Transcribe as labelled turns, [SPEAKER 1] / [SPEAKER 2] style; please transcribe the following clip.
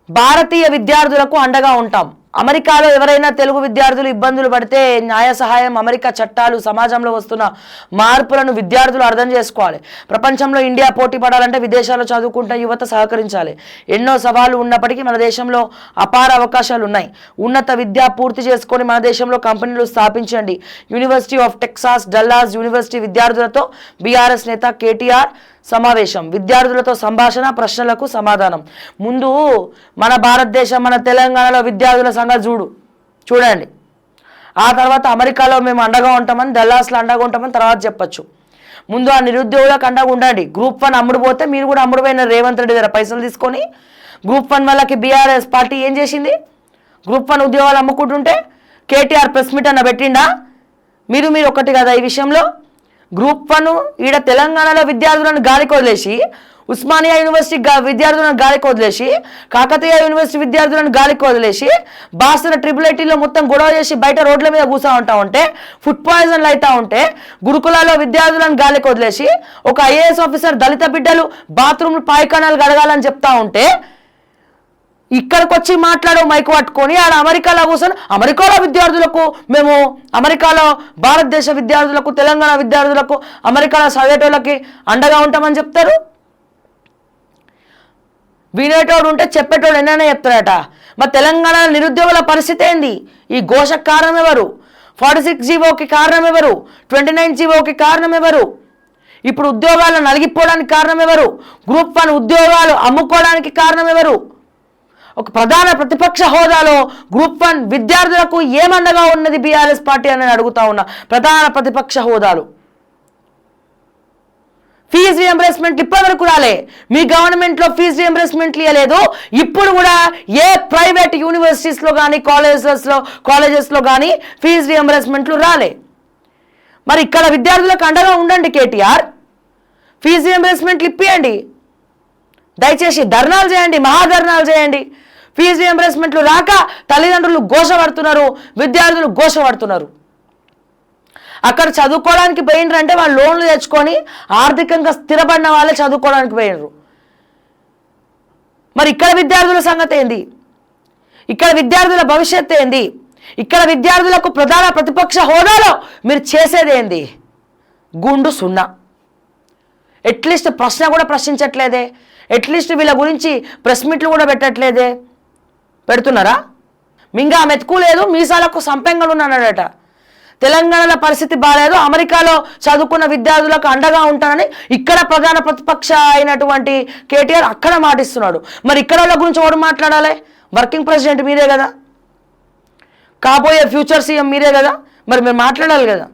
[SPEAKER 1] భారతీయ విద్యార్థులకు అండగా ఉంటాం. అమెరికాలో ఎవరైనా తెలుగు విద్యార్థులు ఇబ్బందులు పడితే న్యాయ సహాయం, అమెరికా చట్టాలు, సమాజంలో వస్తున్న మార్పులను విద్యార్థులు అర్థం చేసుకోవాలి. ప్రపంచంలో ఇండియా పోటీ పడాలంటే విదేశాల్లో చదువుకుంటున్న యువత సహకరించాలి. ఎన్నో సవాళ్లు ఉన్నప్పటికీ మన దేశంలో అపార అవకాశాలు ఉన్నాయి. ఉన్నత విద్య పూర్తి చేసుకొని మన దేశంలో కంపెనీలు స్థాపించండి. University of Texas Dallas university విద్యార్థులతో బీఆర్ఎస్ నేత కేటీఆర్ సమావేశం. విద్యార్థులతో సంభాషణ, ప్రశ్నలకు సమాధానం. ముందు మన భారతదేశం, మన తెలంగాణలో విద్యార్థుల సంగతి చూడండి. ఆ తర్వాత అమెరికాలో మేము అండగా ఉంటామని, డల్లాస్లో అండగా ఉంటామని తర్వాత చెప్పచ్చు. ముందు ఆ నిరుద్యోగులకు అండగా ఉండండి. గ్రూప్ 1 అమ్ముడు పోతే మీరు కూడా అమ్ముడు పోయిన రేవంత్ రెడ్డి దగ్గర పైసలు తీసుకొని గ్రూప్ 1 వాళ్ళకి బీఆర్ఎస్ పార్టీ ఏం చేసింది? గ్రూప్ 1 ఉద్యోగాలు అమ్ముకుంటుంటే కేటీఆర్ ప్రెస్ మీట్ అన్న పెట్టిండా? మీరు ఒకటి కదా ఈ విషయంలో. గ్రూప్ 1 ఈడ తెలంగాణలో విద్యార్థులను గాలికి వదిలేసి, ఉస్మానియా యూనివర్సిటీ విద్యార్థులను గాలికి వదిలేసి, కాకతీయ యూనివర్సిటీ విద్యార్థులను గాలికి వదిలేసి, బాసర ట్రిపుల్ ఐటీలో మొత్తం గొడవ చేసి బయట రోడ్ల మీద కూర్చో ఉంటా ఉంటే, ఫుడ్ పాయిజన్లు అవుతా ఉంటే, గురుకులాల్లో విద్యార్థులను గాలికి వదిలేసి, ఒక ఐఏఎస్ ఆఫీసర్ దళిత బిడ్డలు బాత్రూమ్లు పాయిఖానాలు గడగాలని చెప్తా ఉంటే, ఇక్కడికి వచ్చి మాట్లాడే మైకు పట్టుకొని ఆడ అమెరికాలో కూర్చొని అమెరికాలో విద్యార్థులకు మేము, అమెరికాలో భారతదేశ విద్యార్థులకు, తెలంగాణ విద్యార్థులకు, అమెరికాలో చదివేటోళ్ళకి అండగా ఉంటామని చెప్తారు. వినేటోడు ఉంటే చెప్పేటోడు ఎన్నైనా చెప్తారట. మరి తెలంగాణ నిరుద్యోగుల పరిస్థితి ఏంది? ఈ ఘోషకు కారణం ఎవరు? 46 జీవోకి కారణం ఎవరు? 29 జీవోకి కారణం ఎవరు? ఇప్పుడు ఉద్యోగాలు నలిగిపోవడానికి కారణం ఎవరు? గ్రూప్ 1 ఉద్యోగాలు అమ్ముకోవడానికి కారణం ఎవరు? ఒక ప్రధాన ప్రతిపక్ష హోదాలో గ్రూప్ 1 విద్యార్థులకు ఏమండగా ఉన్నది బీఆర్ఎస్ పార్టీ అని అడుగుతా ఉన్నా. ప్రధాన ప్రతిపక్ష హోదాలు ఫీజు రియంబర్స్మెంట్ ఇప్పటివరకు రాలే. మీ గవర్నమెంట్లో ఫీజు రియంబర్స్మెంట్లు ఇవ్వలేదు. ఇప్పుడు కూడా ఏ ప్రైవేట్ యూనివర్సిటీస్లో కానీ కాలేజెస్లో కానీ ఫీజు రియంబర్స్మెంట్లు రాలే. మరి ఇక్కడ విద్యార్థులకు అండగా ఉండండి కేటీఆర్. ఫీజు రియంబర్స్మెంట్లు ఇప్పియండి. దయచేసి ధర్నాలు చేయండి, మహాధర్నాలు చేయండి. ఫీజు రియంబర్స్మెంట్లు రాక తల్లిదండ్రులు ఘోషపడుతున్నారు, విద్యార్థులు ఘోషపడుతున్నారు. అక్కడ చదువుకోవడానికి పోయినరు అంటే వాళ్ళు లోన్లు తెచ్చుకొని ఆర్థికంగా స్థిరపడిన వాళ్ళే చదువుకోవడానికి పోయినరు. మరి ఇక్కడ విద్యార్థుల సంగతి ఏంది? ఇక్కడ విద్యార్థుల భవిష్యత్తు ఏంది? ఇక్కడ విద్యార్థులకు ప్రధాన ప్రతిపక్ష హోదాలో మీరు చేసేది ఏంది? గుండు సున్నా. అట్లీస్ట్ ప్రశ్న కూడా ప్రశ్నించట్లేదే. అట్లీస్ట్ వీళ్ళ గురించి ప్రెస్ మీట్లు కూడా పెట్టట్లేదే. పెడుతున్నారా? మింగా మెతుకు లేదు, మీసాలకు సంపెంగలు ఉన్నాడట. తెలంగాణలో పరిస్థితి బాగాలేదు, అమెరికాలో చదువుకున్న విద్యార్థులకు అండగా ఉంటానని ఇక్కడ ప్రధాన ప్రతిపక్ష అయినటువంటి కేటీఆర్ అక్కడ మాటిస్తున్నాడు. మరి ఇక్కడ వాళ్ళ గురించి ఎవరు మాట్లాడాలి? వర్కింగ్ ప్రెసిడెంట్ మీరే కదా, కాబోయే ఫ్యూచర్ సీఎం మీరే కదా, మరి మీరు మాట్లాడాలి కదా.